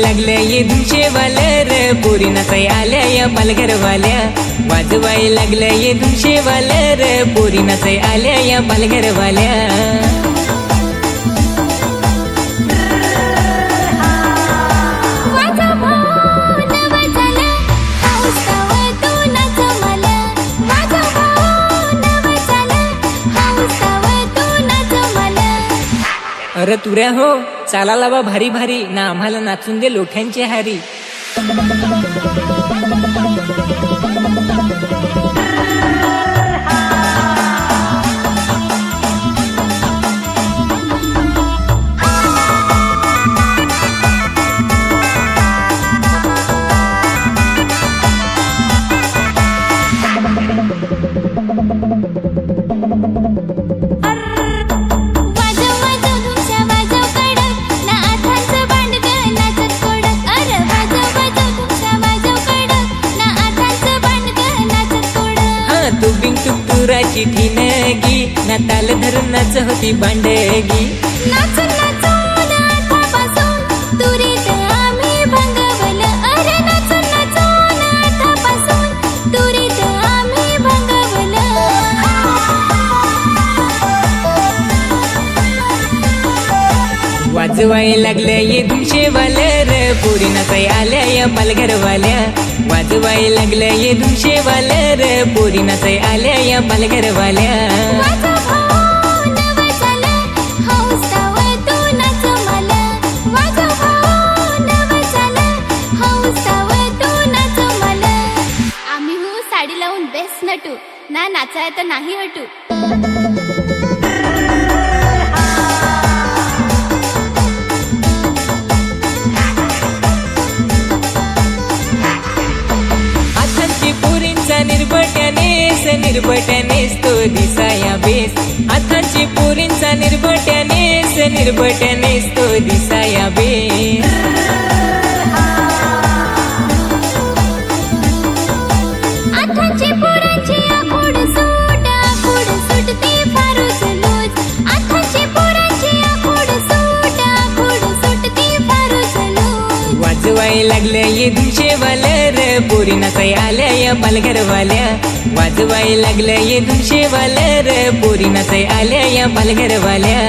लागल्या ये धुमशेवाल्या रे पोरी नाचाय आल्या या पालघरवाल्या. वाजवाय लागल्या ये धुमशेवाल्या रे पोरी नाचाय आल्या या पालघरवाल्या. अरे तुऱ्या हो चाला लावा भारी भारी ना आम्हाला नाचून दे लोठ्यांची हारी. तुराची ठिणगी ना ताल धरून नाच होती बांडगी. नाचून नाचून आतापासून तुरीत आम्ही भंगवलं. अरे नाचून नाचून आतापासून तुरीत आम्ही भंगवलं. वाजवाय लागल्या ये धुमशेवाल्या रे पोरी नाचाय आल्या या पालघरवाल्या. वाजवाय लागल्या ये धुमशेवाल्या रे पोरी नाचाय आल्या या पालघरवाल्या. आम्ही हो साडी लावून बेस्ट नटू ना नाचाय तर नाही हटू. निर्भट्यानेच तो दिसाया बेस. हातांची पोरींचा निर्भट्यानेच तो दिसाया बेस. आताची पोरांची आखूड सूट ती फारूच लूज. आताची पोरांची आखूड सूट ती फारूच लूज. वाजवाय लागल्या ये धुमशेवाल्या रे पोरी नाचाय आल्या या पालघरवाल्या. वाजवाय लागल्या ये धुमशेवाल्या रे पोरी नाचाय आल्या या पालघरवाल्या.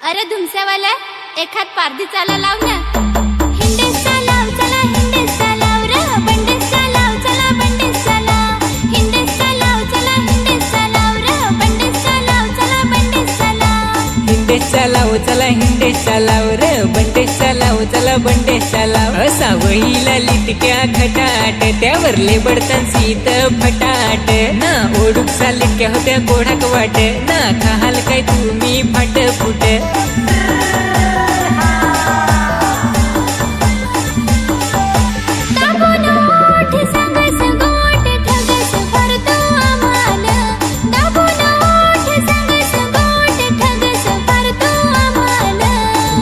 अरे धुमस्यावाल्या एखाद पारधी चाला लाव ना. हिंडेसचा लाव चला हिंडेसचा लाव रे. बंडेसचा लाव चला बंडेसचा लाव. हिंडेसचा लाव चला हिंडेसचा लाव रे. बंडेसचा लाव चला बंडेसचा लाव. हिंडेसचा लाव चला हिंडेसचा लाव रे. बंडेसचा लाव चला बंडेसचा लाव. सावळीला लिटक्या खटाट त्यावरले बडतन सीत फटाट. ना ओडूकसा लिटक्या होत्या गोढाक वाट ना खाल काय तुम्ही फाट फुट.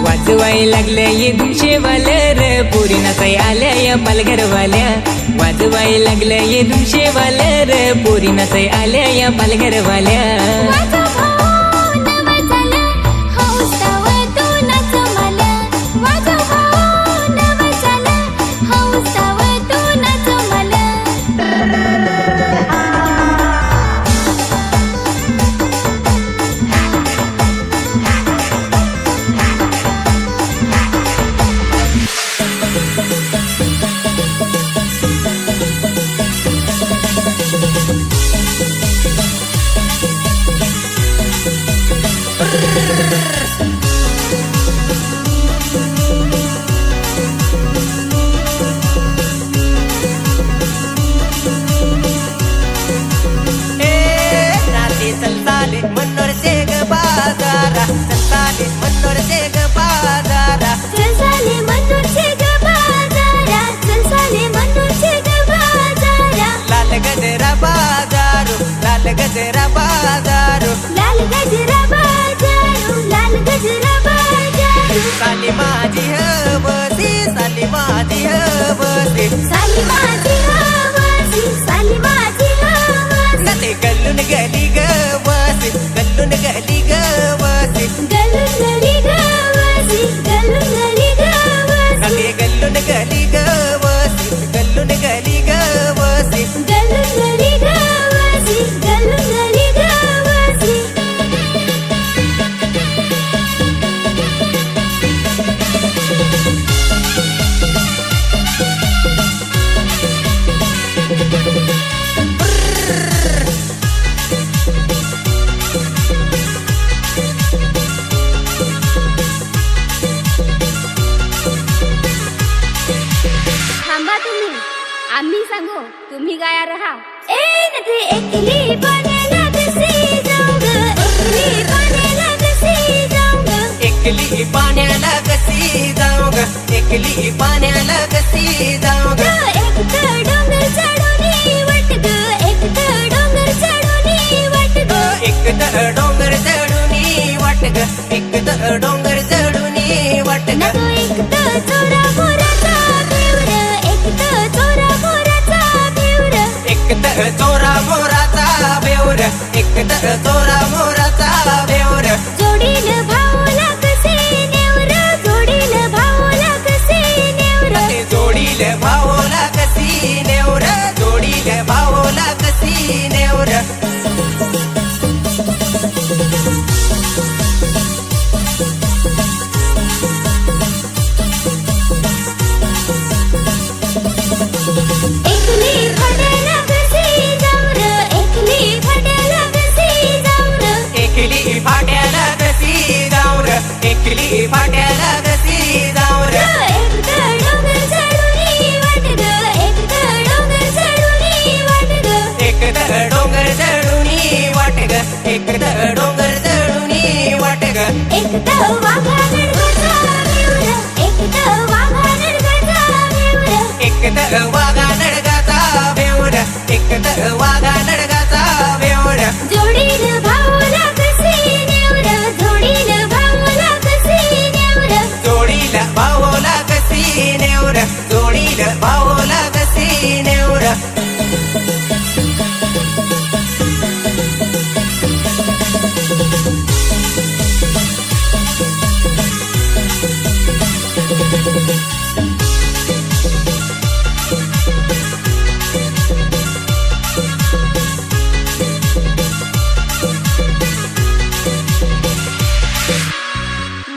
वाजवाय लागल्या ये धुमशेवाल्या रे पोरी नाचाय आल्या या पालघरवाल्या. वाजवाय लागल्या ये धुमशेवाल्या रे पोरी नाचाय आल्या या पालघरवाल्या. मनूचे ग बाजारा चल साले मनूचे ग बाजारा चल साले मनूचे ग बाजारा लाल गजरा बाजारो लाल गजरा बाजारो लाल गजरा बाजारू लाल गजरा बाजारू साली माझी हवसी साली माझी हवसी साली माझी हवासी साली माझी हवासी नते गल्लून गली गवसी गल्लून गली गवसी गल्लून गली गवासी गल्लून गली गवासी नते गल्लून गली गवसी गल्लून गली गवसी गल्लून गली गवासी गल्लून गली गवासी थांबा तुम्ही आम्ही सांगू तुम्ही गाया रहा ए नथे एकली बनायला कशी जाऊ ग एकली बनायला कशी जाऊ ग एकली पाण्याला कशी जाऊ ग एकली पाण्याला कशी जाऊ ग एक तर डोंगर चढून वाट ग एक तर डोंगर चढून वाट ग एक तर डोंगर चढून वाट ग एक तर डोंगर चढून वाट ग नको एक तर चोरा मोराचा बेवर एक तर चोरा मोराचा बेवर एक तर चोरा मोराचा बेवर एक तर चोरा मोराचा बेवर जोडील भाऊला कसे नेवर जोडील भाऊला कसे नेवर ते जोडील भावला कशी नेवर जोडील भावला कशी नेवर एकली फटायला कसे जाऊर एकली फटायला कसे जाऊर एकली फाट्याला कशी जाऊर एकली फाट्याला कशी जाऊर एक तर डोंगर चढून वाट ग एक तर डोंगर चढून वाट ग एक तर डोंगर चढून वाट ग एक तर डोंगर चढून वाट ग एक तर वाघा नडगाचा बेवर एक तर वाघा नडगाचा बेवर एक तर वाघा नडगाचा बेवर एक तर वाघा नडगाचा बेवर जोडील भाऊला कसे नेवर जोडील भाऊला कसे नेवर जोडीला भावला कशी नेवर जोडीला भावला कशी नेवर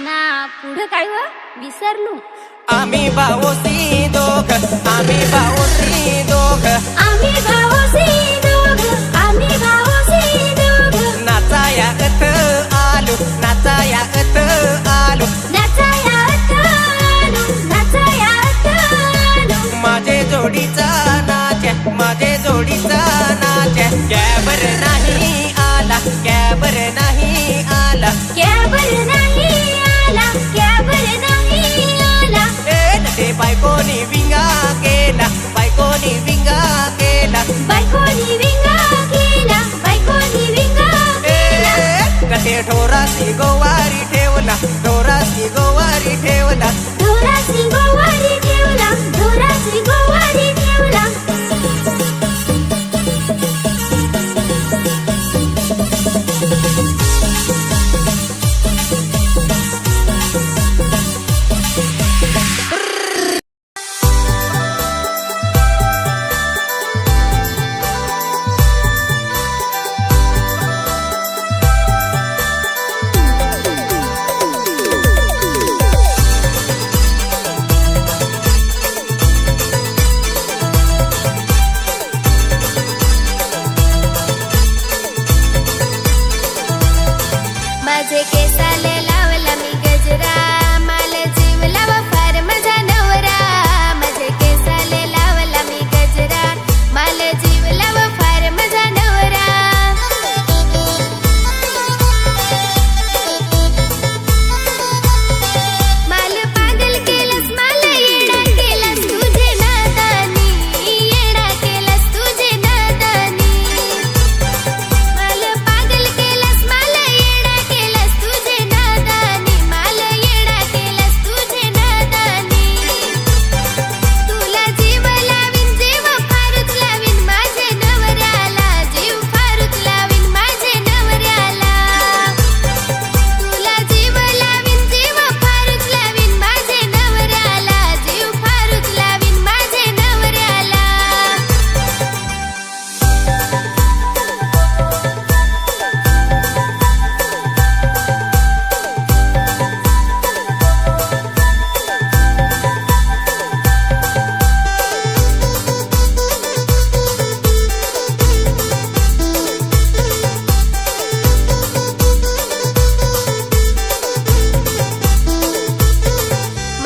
ना पुढं काय व विसरलो आम्ही भावोसी दोघ आम्ही भावोसी दोघ आम्ही भाऊसी दोघ आम्ही भाऊसी दोघ नाचायात आलो नाचायात आलो नाचायात आलो नाचायात आलो माझे जोडीचा नाच माझे जोडीचा नाच कॅबर नाही आला कॅबर नाही आला कॅबर नाही आला कॅबर नाही आला ते बायकोनी विंगा केला बायकोनी विंगा केला बायकोनी विंगा केला बायकोनी विंगा केला कसे ढोरासी गोवारी ठेवला ढोरासी गोवारी ठेवला ढोराची गोवारी ठेवला ढोराची गोवारी ठेवला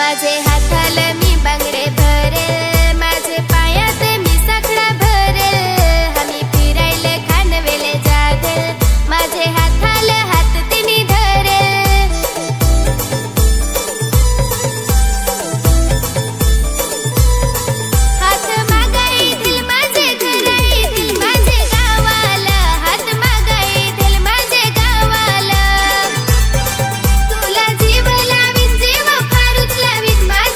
माझे हाताल मी बांगडे भरेल, माझे पायात मी साखळा भरेल, आम्ही फिरायले खानवेले जागेल, माझे हाताल हात तिनी धरेल. हात मागायतील माझे घरा येतील माझे गावाला, हात मागायतील माझे गावाला. तुला जीव लावीन जीव फारूच लावीन माझ्या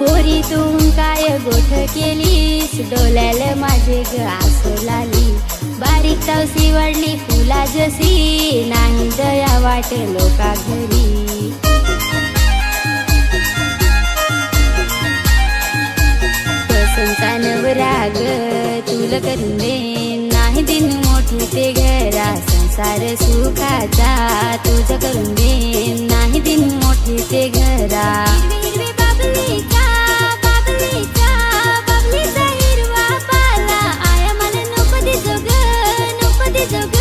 पोरी तू काय गोठ केलीस डोल्याला माझे ग आसू लाली बारीक तवसी वाढली फुला जशी नाही दया वाटे लोका घरी पसंतचा नवरा ग तुला करून देन नाही दिन मोठे ते घरा संसार सुखाचा तुझं करून देन नाही दिन मोठे ते घरा हिरवे बाबलीचा बाबलीचा बाबलीचा हिरवा पाला आया मला नको दे जोग नको दे जोग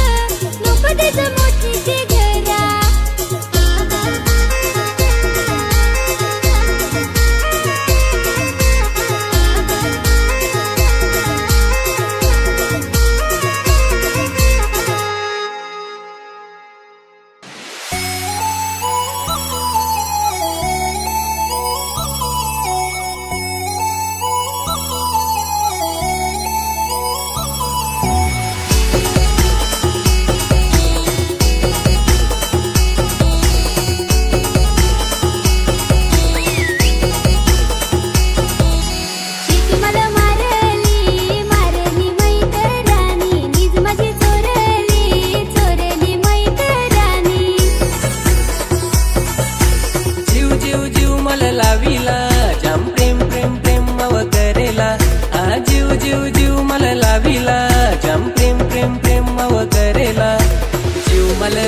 नको दे जो मोठे ते घरा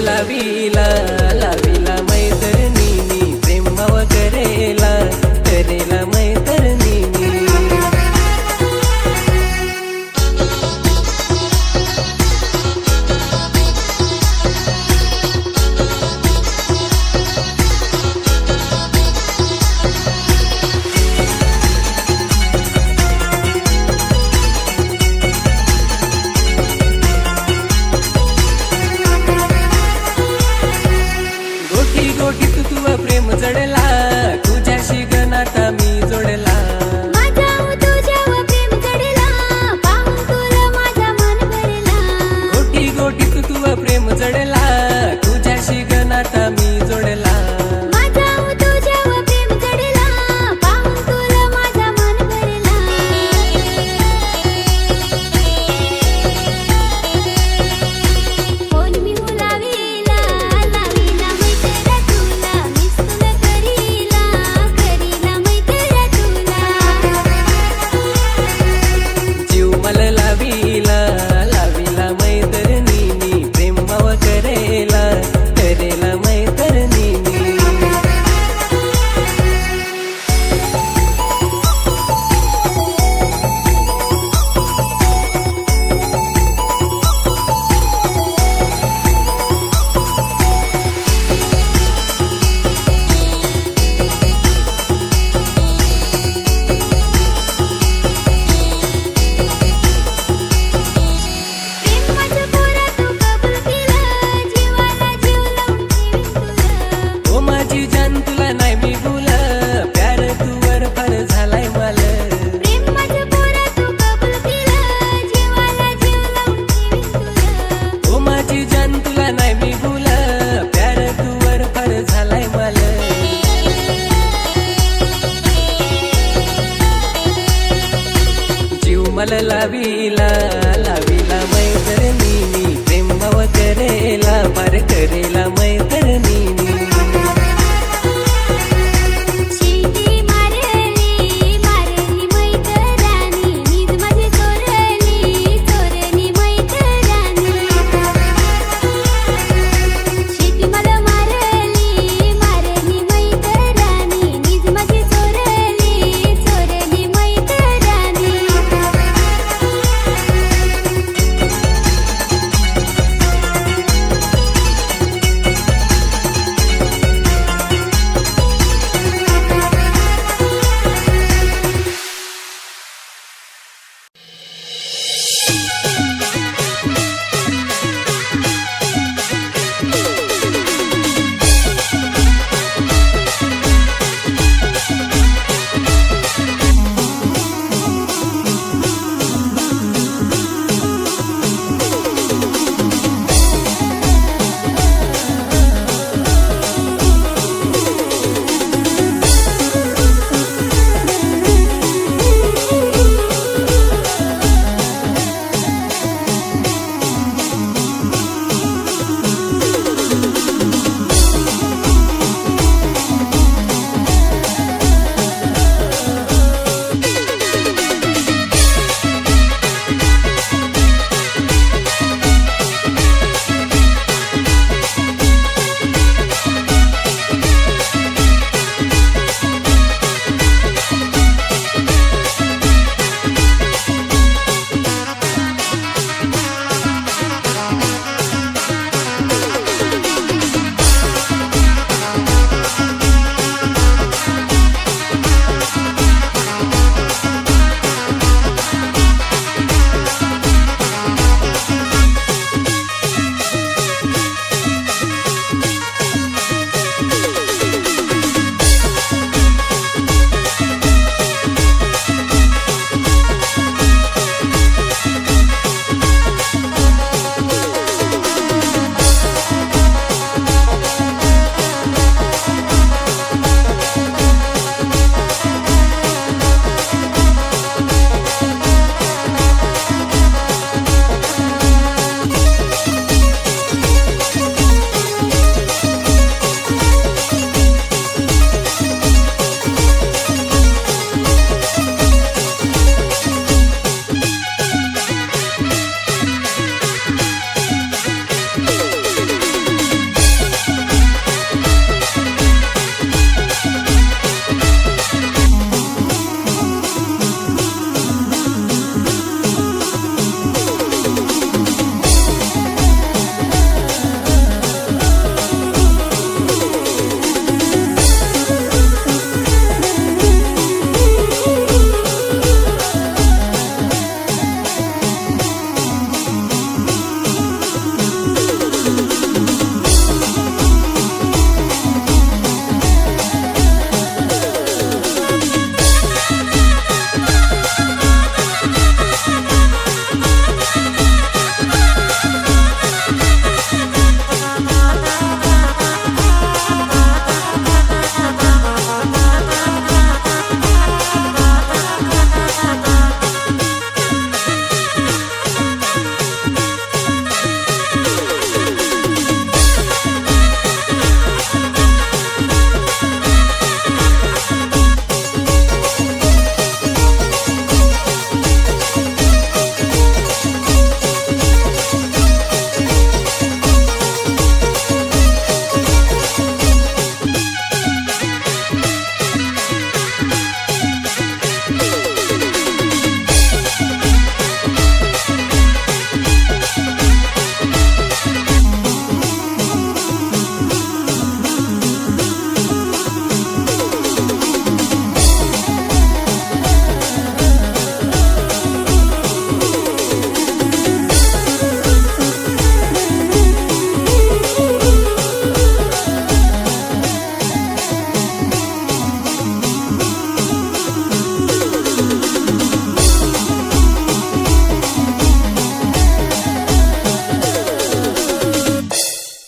लावीला लावीला मैत्रिणी प्रेम करेला करेला मैत्रिणी प्रेम जडला तुझ्याशी गणाता मी जोडला माझा तुझ्यावर प्रेम जडला पाहून तुला माझा मन भरला गोटी गोटी तुझं प्रेम जडला तुझ्याशी गणाता मी जोडला माझा तुझ्यावर प्रेम जडला पाहून तुला माझा मन भरला फोन मी लावीला लावीला मैत्रा तुला मिस तुला करीला करीला मैत्रा तुला जीव मला लावीला लावीला मैत्रिणी प्रेम करेला करेला मैत्रिणी प्रेमाचं पोरा तू कबूल केलं जीवाला जीव लावून ठेवीन तुला ओ माझी जान तुला नाही मी भूल प्यार तुवर फार झालाय मला प्रेमाचं पोरा तू कबूल केलं जीवाला जीव लावून ठेवीन तुला ओ माझी जान तुला नाही मी भूल प्यार तुवर फार झालाय मला जीव मला लावीला लावीला मैत्रिणी प्रेम करेला फार करेला